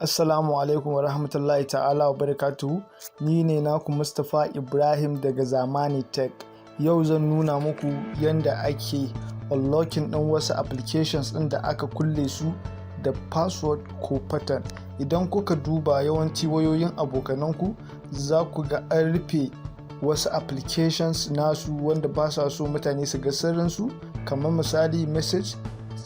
Assalamu alaikum wa rahmatullahi ta'ala wa barakatuhu. Ni ne naku Mustapha Ibrahim daga Zamani Tech. Yau zan nuna muku yanda ake unlocking ɗin wasu applications ɗin da aka kulle su da password ko pattern. Idan kuka duba yawanci wayoyin abokananku za ku ga an rufe wasu applications nasu wanda ba sa so mutane su ga sirrinsu, kamar misali message,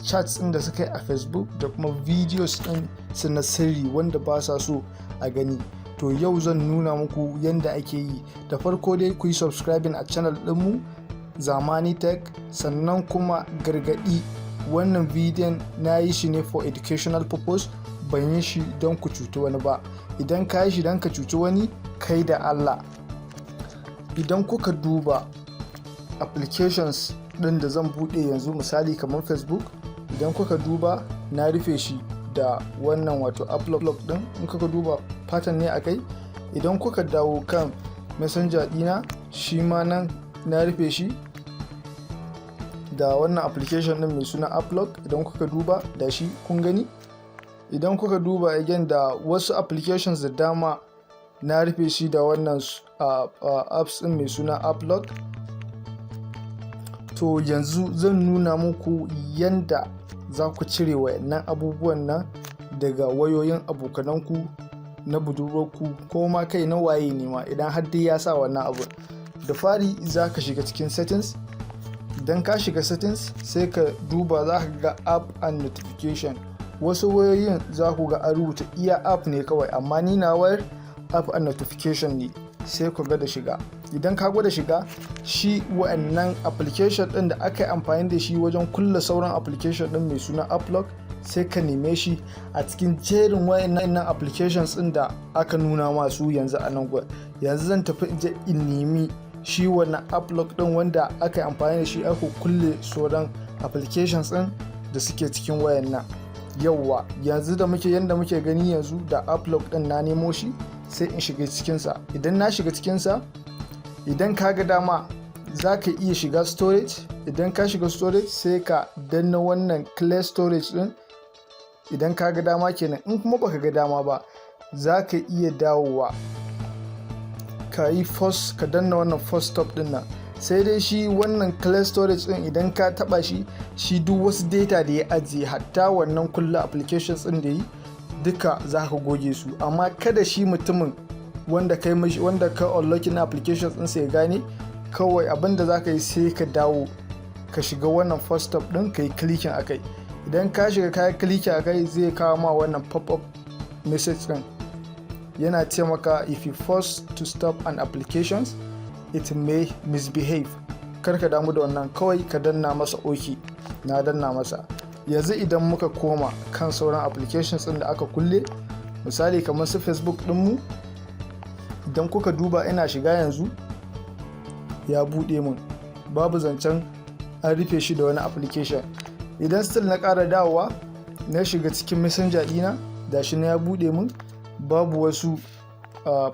chats ɗin da suka yi a Facebook da kuma videos ɗin su na sirri wanda ba sa so a gani. To yau zan nuna muku yanda ake yi. Da farko dai ku yi subscribing a channel ɗinmu Zamani Tech, sannan kuma gargaɗi, wannan bidiyon na yi shi ne for educational purpose, ban yi shi don ku cuci wani ba. Idan ka yi shi don ka cuci wani, kai da Allah. Idan kuka duba applications ɗin da zan buɗe yanzu, misali kamar Facebook, idan kuka duba na rufe shi da wannan wato upload ɗin. In kuka duba pattern ne akai. Idan kuka dawo kan messenger ɗina, shi ma nan na rufe shi da wannan application ɗin mai suna upload. Idan kuka duba da shi kun gani. Idan kuka duba again da wasu applications da dama na rufe shi da wannan apps ɗin mai suna upload. To yanzu zan nuna muku yanda za ku cire wayannan abubuwan nan daga wayoyin abokananku, na budurwarku, ko ma kai na waye ne ma, idan har dai ya sa wannan abu. Da fari za ka shiga cikin settings. Idan ka shiga settings sai ka duba, za ka ga app and notification. Wasu wayoyin za ku ga an rubuta iya app ne kawai, amma ni na wayar app and notification ne. Sai ku ga da shiga. Idan ka gwada shiga, shi wa'annan application ɗin da aka yi amfani da shi wajen kulle sauran application ɗin mai suna upload, sai ka neme shi a cikin jerin wa'annan applications ɗin da aka nuna masu yanzu a nan gwada. Yanzu zan tafi in je in nemi shi wannan upload ɗin wanda aka yi amfani da shi aka kulle sauran applications ɗin da suke cikin wayannan. Yauwa, yanzu da yanda muke gani yanzu da upload ɗin na nemo shi, sai in shiga cikinsa. Idan na shiga cikinsa, idan ka ga dama za ka iya shiga storage. Idan ka shiga storage sai ka danna wannan clear storage ɗin, idan ka ga dama kenan. In kuma baka ga dama ba, za ka iya dawowa ka yi force, ka danna wannan force stop ɗin nan. Sai dai shi wannan clear storage ɗin idan ka taba shi duk wasu data da ya ajiye, hatta wannan kulle applications ɗin da yi duka za ka goge su. Amma kada shi mutumin wanda ka unlocking applications ɗin sai ya gane. Kawai abinda za ka yi sai ka dawo ka shiga wannan first stop ɗin, ka yi clicking akai. Idan ka shiga ka yi clicking akai, zai kawo ma wannan pop-up message ɗin, yana ce maka if you force to stop an application it may misbehave. Kar ka damu da wannan, kawai ka danna masa OK. Na danna masa. Yanzu idan muka koma kan sauran applications ɗin da aka kulle, misali kamar su Facebook ɗinmu, idan kuka duba ina shiga yanzu ya buɗe mun, babu zancen an rufe shi da wani application. Idan still na ƙara dawowa na shiga cikin messenger ɗina, da shi na ya buɗe mun, babu wasu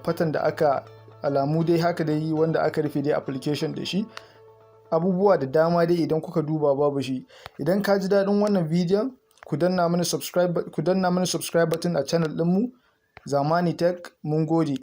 pattern da aka alamu dai haka dai wanda aka rufe dai application da shi. Abubuwa da dama dai idan kuka duba babu shi. Idan ka ji daɗin wannan bidiyon, ku danna mini subscribe button a channel ɗinmu Zamani Tech. Mun gode.